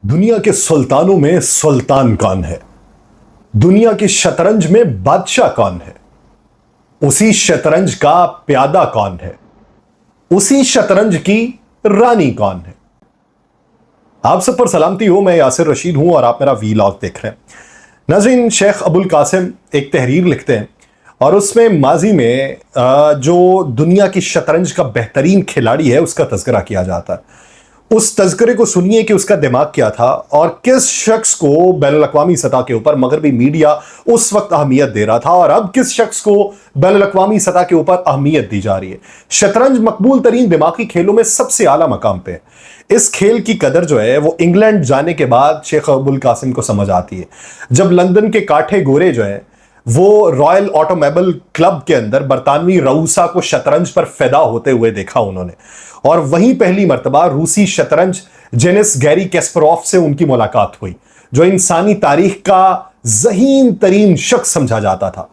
दुनिया के सुल्तानों में सुल्तान कौन है? दुनिया की शतरंज में बादशाह कौन है? उसी शतरंज का प्यादा कौन है? उसी शतरंज की रानी कौन है? आप सब पर सलामती हो। मैं यासिर रशीद हूं और आप मेरा वीलॉग देख रहे हैं। नाज़रीन, शेख अबुल कासिम एक तहरीर लिखते हैं और उसमें माजी में जो दुनिया की शतरंज का बेहतरीन खिलाड़ी है उसका तज़किरा किया जाता है। उस तज़किरे को सुनिए कि उसका दिमाग क्या था और किस शख्स को बैनुल-अक़वामी सतह के ऊपर मगरबी मीडिया उस वक्त अहमियत दे रहा था और अब किस शख्स को बैनुल-अक़वामी सतह के ऊपर अहमियत दी जा रही है। शतरंज मकबूल तरीन दिमागी खेलों में सबसे आला मकाम पे है। इस खेल की कदर जो है वो इंग्लैंड जाने के बाद शेख अबुल कासिम को समझ आती है। जब लंदन के काठे गोरे जो है वो रॉयल ऑटोमोबाइल क्लब के अंदर बरतानवी रऊसा को शतरंज पर फिदा होते हुए देखा उन्होंने, और वहीं पहली मर्तबा रूसी शतरंज जेनिस गैरी कैस्परोव से उनकी मुलाकात हुई, जो इंसानी तारीख का ज़हीन तरीन शख्स समझा जाता था।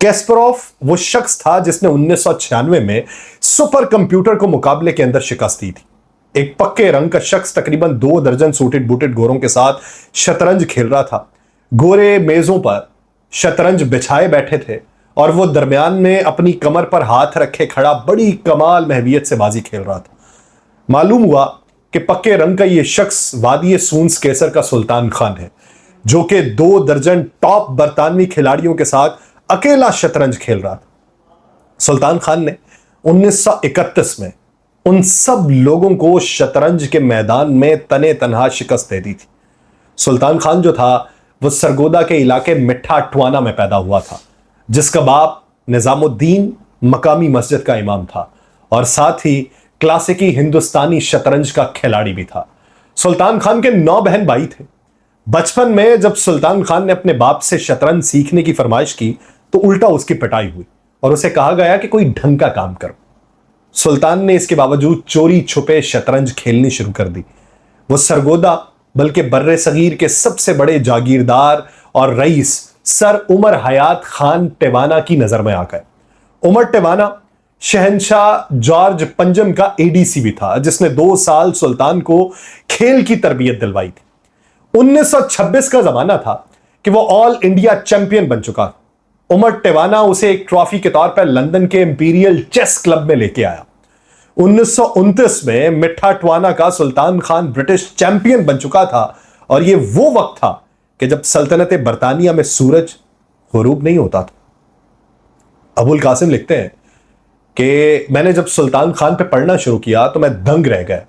कैस्परोव वो शख्स था जिसने 1996 में सुपर कंप्यूटर को मुकाबले के अंदर शिकस्त दी थी। एक पक्के रंग का शख्स तकरीबन 2 दर्जन सूटेड बूटेड गोरों के साथ शतरंज खेल रहा था। गोरे मेजों पर शतरंज बिछाए बैठे थे और वो दरमियान में अपनी कमर पर हाथ रखे खड़ा बड़ी कमाल महवियत से बाजी खेल रहा था। मालूम हुआ कि पक्के रंग का ये शख्स वादी सूंस केसर का सुल्तान खान है, जो कि 2 दर्जन टॉप बरतानवी खिलाड़ियों के साथ अकेला शतरंज खेल रहा था। सुल्तान खान ने 1931 में उन सब लोगों को शतरंज के मैदान में तने तनहा शिकस्त दे दी थी। सुल्तान खान जो था वो सरगोदा के इलाके मिठा अटवाना में पैदा हुआ था, जिसका बाप निजामुद्दीन मकामी मस्जिद का इमाम था और साथ ही क्लासिकी हिंदुस्तानी शतरंज का खिलाड़ी भी था। सुल्तान खान के 9 बहन भाई थे। बचपन में जब सुल्तान खान ने अपने बाप से शतरंज सीखने की फरमाइश की तो उल्टा उसकी पिटाई हुई और उसे कहा गया कि कोई ढंग का काम करो। सुल्तान ने इसके बावजूद चोरी छुपे शतरंज खेलनी शुरू कर दी। वो सरगोदा बल्कि बर्रे सगीर के सबसे बड़े जागीरदार और रईस सर उमर हयात खान टेवाना की नजर में आ गए। उमर टेवाना शहंशाह जॉर्ज पंजम का एडीसी भी था, जिसने 2 साल सुल्तान को खेल की तरबियत दिलवाई थी। 1926 का जमाना था कि वो ऑल इंडिया चैंपियन बन चुका। उमर टेवाना उसे एक ट्रॉफी के तौर पर लंदन के इंपीरियल चेस क्लब में लेके आया। 1929 में मिठा अटवाना का सुल्तान खान ब्रिटिश चैंपियन बन चुका था और यह वो वक्त था कि जब सल्तनत बरतानिया में सूरज गुरूब नहीं होता था। अबुल कासिम लिखते हैं कि मैंने जब सुल्तान खान पे पढ़ना शुरू किया तो मैं दंग रह गया।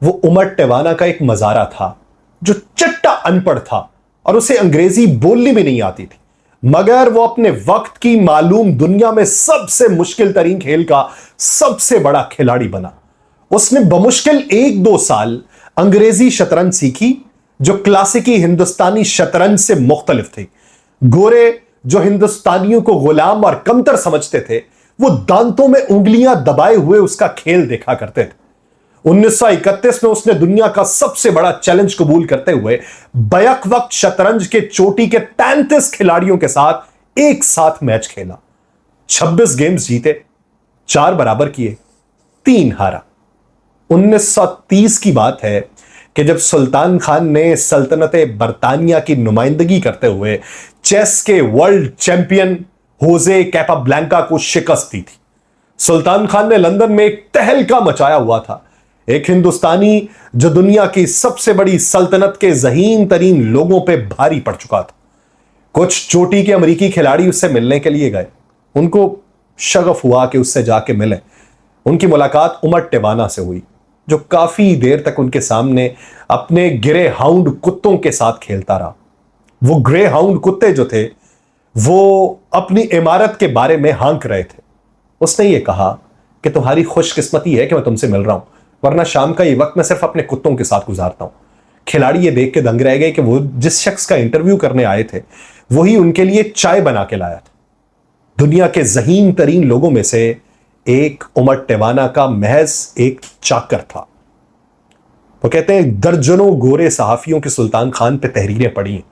वो उमर टेवाना का एक मजारा था जो चट्टा अनपढ़ था और उसे अंग्रेजी बोलनी भी नहीं आती थी, मगर वो अपने वक्त की मालूम दुनिया में सबसे मुश्किल तरीन खेल का सबसे बड़ा खिलाड़ी बना। उसने बमुश्किल 1-2 साल अंग्रेजी शतरंज सीखी जो क्लासिकी हिंदुस्तानी शतरंज से मुख्तलिफ थी। गोरे जो हिंदुस्तानियों को गुलाम और कमतर समझते थे, वो दांतों में उंगलियां दबाए हुए उसका खेल देखा करते थे। 1931 में उसने दुनिया का सबसे बड़ा चैलेंज कबूल करते हुए बैक वक्त शतरंज के चोटी के 33 खिलाड़ियों के साथ एक साथ मैच खेला। 26 गेम्स जीते, 4 बराबर किए, 3 हारा। 1930 की बात है कि जब सुल्तान खान ने सल्तनत बरतानिया की नुमाइंदगी करते हुए चेस के वर्ल्ड चैंपियन होजे कैपाब्लैंका को शिकस्त दी थी। सुल्तान खान ने लंदन में एक तहलका मचाया हुआ था। एक हिंदुस्तानी जो दुनिया की सबसे बड़ी सल्तनत के ज़हीन तरीन लोगों पे भारी पड़ चुका था। कुछ चोटी के अमेरिकी खिलाड़ी उससे मिलने के लिए गए। उनको शगफ हुआ कि उससे जाके मिले। उनकी मुलाकात उमर टेवाना से हुई, जो काफी देर तक उनके सामने अपने ग्रे हाउंड कुत्तों के साथ खेलता रहा। वो ग्रे हाउंड कुत्ते जो थे वो अपनी इमारत के बारे में हाँक रहे थे। उसने ये कहा कि तुम्हारी खुशकिस्मती है कि मैं तुमसे मिल रहा हूं, वरना शाम का ये वक्त मैं सिर्फ अपने कुत्तों के साथ गुजारता हूं। खिलाड़ी ये देख के दंग रह गए कि वो जिस शख्स का इंटरव्यू करने आए थे वही उनके लिए चाय बना के लाया था। दुनिया के ज़हीन तरीन लोगों में से एक उमर टेवाना का महज एक चाकर था। वो कहते हैं दर्जनों गोरे सहाफियों के सुल्तान खान पे तहरीरें पढ़ी।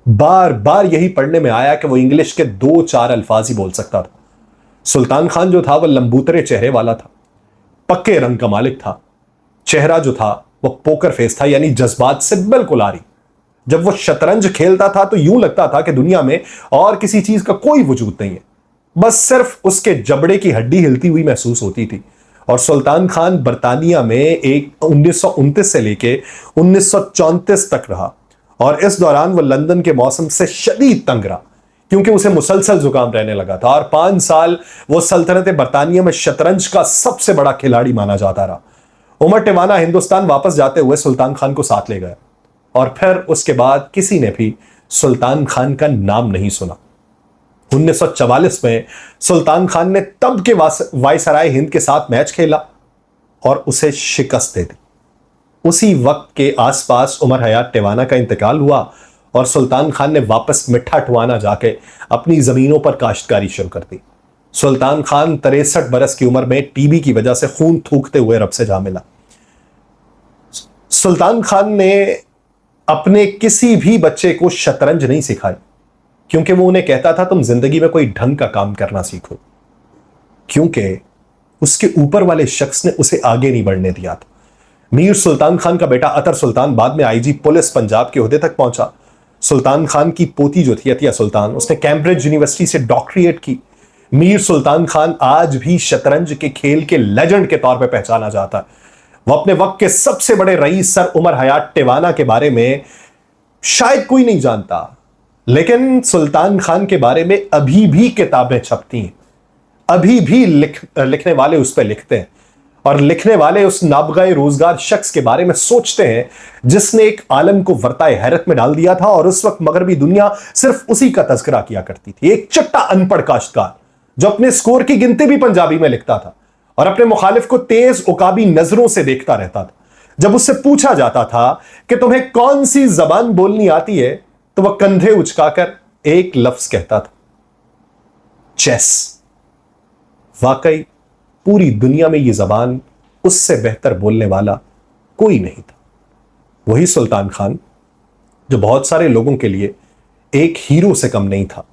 बार बार यही पढ़ने में आया कि वो इंग्लिश के 2-4 अल्फाज ही बोल सकता था। सुल्तान खान जो था वह लंबूतरे चेहरे वाला था, पक्के रंग का मालिक था। चेहरा जो था वो पोकर फेस था, यानी जज्बात से बिल्कुल आ रही। जब वो शतरंज खेलता था तो यूं लगता था कि दुनिया में और किसी चीज का कोई वजूद नहीं है, बस सिर्फ उसके जबड़े की हड्डी हिलती हुई महसूस होती थी। और सुल्तान खान बर्तानिया में एक 1929 से लेके 1934 तक रहा, और इस दौरान वो लंदन के मौसम से शदीद तंग रहा, क्योंकि उसे मुसलसल जुकाम रहने लगा था। और 5 साल वो सल्तनत बर्तानिया में शतरंज का सबसे बड़ा खिलाड़ी माना जाता रहा। उमर टिवाना हिंदुस्तान वापस जाते हुए सुल्तान खान को साथ ले गया, और फिर उसके बाद किसी ने भी सुल्तान खान का नाम नहीं सुना। 1944 में सुल्तान खान ने तब के वायसराय हिंद के साथ मैच खेला और उसे शिकस्त दे दी। उसी वक्त के आसपास उमर हयात टिवाना का इंतकाल हुआ और सुल्तान खान ने वापस मिठा टवाना जाके अपनी जमीनों पर काश्तकारी शुरू कर दी। सुल्तान खान 63 बरस की उम्र में टीबी की वजह से खून थूकते हुए रब से जा मिला। सुल्तान खान ने अपने किसी भी बच्चे को शतरंज नहीं सिखाई, क्योंकि वो उन्हें कहता था तुम जिंदगी में कोई ढंग का काम करना सीखो, क्योंकि उसके ऊपर वाले शख्स ने उसे आगे नहीं बढ़ने दिया था। मीर सुल्तान खान का बेटा अतर सुल्तान बाद में आईजी पुलिस पंजाब के ओहदे तक पहुंचा। सुल्तान खान की पोती जो थी अतिया सुल्तान, उसने कैम्ब्रिज यूनिवर्सिटी से डॉक्टरेट की। मीर सुल्तान खान आज भी शतरंज के खेल के लेजेंड के तौर पर पहचाना जाता है। वो अपने वक्त के सबसे बड़े रईस सर उमर हयात टिवाना के बारे में शायद कोई नहीं जानता, लेकिन सुल्तान खान के बारे में अभी भी किताबें छपती हैं, अभी भी लिखने वाले उस पर लिखते हैं, और लिखने वाले उस नाबगाए रोजगार शख्स के बारे में सोचते हैं जिसने एक आलम को वर्ताए हैरत में डाल दिया था। और उस वक्त मगरबी दुनिया सिर्फ उसी का तज़किरा किया करती थी। एक चट्टा अनपढ़ काश्तकार जो अपने स्कोर की गिनती भी पंजाबी में लिखता था और अपने मुखालिफ को तेज उकाबी नजरों से देखता रहता था। जब उससे पूछा जाता था कि तुम्हें कौन सी जबान बोलनी आती है, तो वह कंधे उचकाकर एक लफ्ज कहता था, चेस। वाकई पूरी दुनिया में यह जबान उससे बेहतर बोलने वाला कोई नहीं था। वही सुल्तान खान जो बहुत सारे लोगों के लिए एक हीरो से कम नहीं था,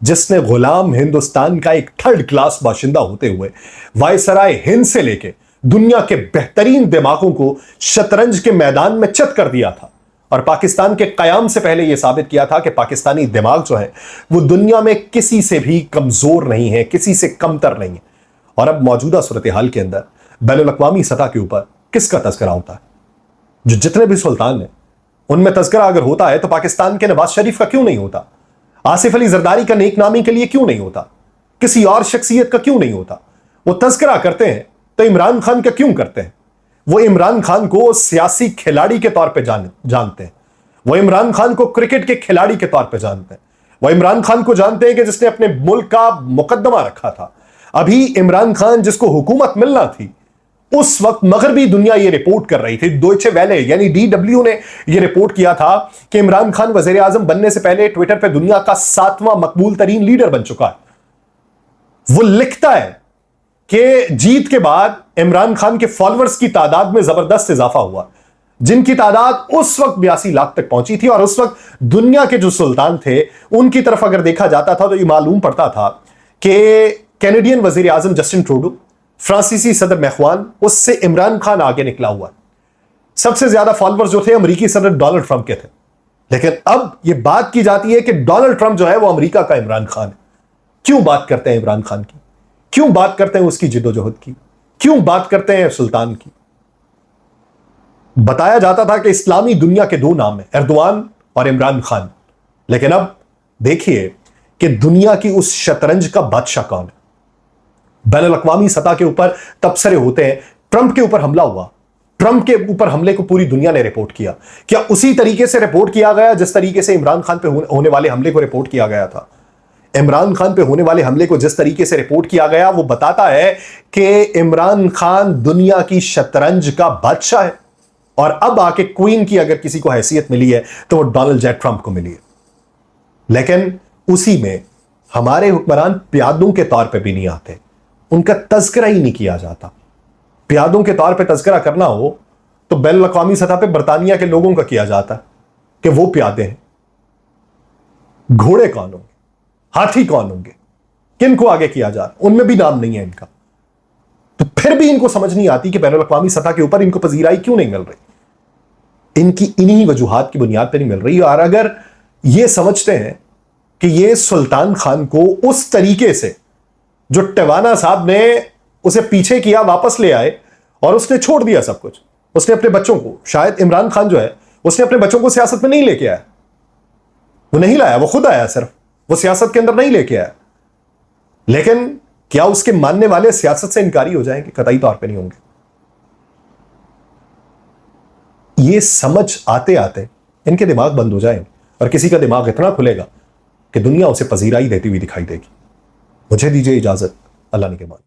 जिसने गुलाम हिंदुस्तान का एक थर्ड क्लास बाशिंदा होते हुए वायसराय हिंद से लेके दुनिया के बेहतरीन दिमागों को शतरंज के मैदान में चित कर दिया था, और पाकिस्तान के कयाम से पहले यह साबित किया था कि पाकिस्तानी दिमाग जो है वो दुनिया में किसी से भी कमजोर नहीं है, किसी से कमतर नहीं है। और अब मौजूदा सूरत हाल के अंदर बैनुल अक़वामी सतह के ऊपर किसका तज़किरा होता है? जो जितने भी सुल्तान हैं उनमें तज़किरा अगर होता है तो पाकिस्तान के नवाज शरीफ का क्यों नहीं होता? आसिफ अली जरदारी का नेकनामी के लिए क्यों नहीं होता? किसी और शख्सियत का क्यों नहीं होता? वो तज़किरा करते हैं तो इमरान खान का क्यों करते हैं? वो इमरान खान को सियासी खिलाड़ी के तौर पे जानते हैं। वो इमरान खान को क्रिकेट के खिलाड़ी के तौर पे जानते हैं। वो इमरान खान को जानते हैं कि जिसने अपने मुल्क का मुकद्दमा रखा था। अभी इमरान खान जिसको हुकूमत मिलना थी, उस वक्त मगरबी दुनिया ये रिपोर्ट कर रही थी, डोइचे वेले यानी DW ने ये रिपोर्ट किया था कि इमरान खान वजीर आजम बनने से पहले ट्विटर पे दुनिया का 7वां मकबूल तरीन लीडर बन चुका है। वो लिखता है कि जीत के बाद इमरान खान के फॉलोअर्स की तादाद में जबरदस्त इजाफा हुआ, जिनकी तादाद उस वक्त 82 लाख तक पहुंची थी। और उस वक्त दुनिया के जो सुल्तान थे उनकी तरफ अगर देखा जाता था तो यह मालूम पड़ता था कि कैनेडियन वजीर आजम जस्टिन ट्रूडो, फ्रांसीसी सदर मैख्वान, उससे इमरान खान आगे निकला हुआ। सबसे ज्यादा फॉलोअर्स जो थे अमेरिकी सदर डोनाल्ड ट्रंप के थे। लेकिन अब यह बात की जाती है कि डोनाल्ड ट्रंप जो है वो अमेरिका का इमरान खान है। क्यों बात करते हैं इमरान खान की? क्यों बात करते हैं उसकी जिद्दोजहद की? क्यों बात करते हैं सुल्तान की? बताया जाता था कि इस्लामी दुनिया के 2 नाम हैं, एर्दोआन और इमरान खान। लेकिन अब देखिए कि दुनिया की उस शतरंज का बादशाह कौन है। बैनुल अक़वामी सतह के ऊपर तबसरे होते हैं, ट्रंप के ऊपर हमला हुआ, ट्रंप के ऊपर हमले को पूरी दुनिया ने रिपोर्ट किया। क्या उसी तरीके से रिपोर्ट किया गया जिस तरीके से इमरान खान पे होने वाले हमले को रिपोर्ट किया गया था? इमरान खान पे होने वाले हमले को जिस तरीके से रिपोर्ट किया गया वो बताता है कि इमरान खान दुनिया की शतरंज का बादशाह है, और अब आके क्वीन की अगर किसी को हैसियत मिली है तो वो डोनाल्ड जे ट्रंप को मिली है। लेकिन उसी में हमारे हुक्मरान प्यादों के तौर पे भी नहीं आते, उनका तज़किरा ही नहीं किया जाता। प्यादों के तौर पे तज़किरा करना हो तो बैनुल अक़वामी सतह पे बरतानिया के लोगों का किया जाता है कि वो प्यादे हैं। घोड़े कौन होंगे, हाथी कौन होंगे, किनको आगे किया जा रहा, उनमें भी नाम नहीं है इनका। तो फिर भी इनको समझ नहीं आती कि बैनुल अक़वामी सतह के ऊपर इनको पजीराई क्यों नहीं मिल रही। इनकी इन्हीं वजूहात की बुनियाद पर नहीं मिल रही। और अगर ये समझते हैं कि ये सुल्तान खान को उस तरीके से जो टिवाना साहब ने उसे पीछे किया वापस ले आए और उसने छोड़ दिया सब कुछ, उसने अपने बच्चों को, शायद इमरान खान जो है उसने अपने बच्चों को सियासत में नहीं लेके आया, वो नहीं लाया, वो खुद आया, सिर्फ वो सियासत के अंदर नहीं लेके आया। लेकिन क्या उसके मानने वाले सियासत से इनकारी हो जाएंगे? कतई तौर पे नहीं होंगे। ये समझ आते आते इनके दिमाग बंद हो जाएंगे और किसी का दिमाग इतना खुलेगा कि दुनिया उसे पजीराई देती हुई दिखाई देगी। मुझे दीजिए इजाजत, अल्लाह ने के मान।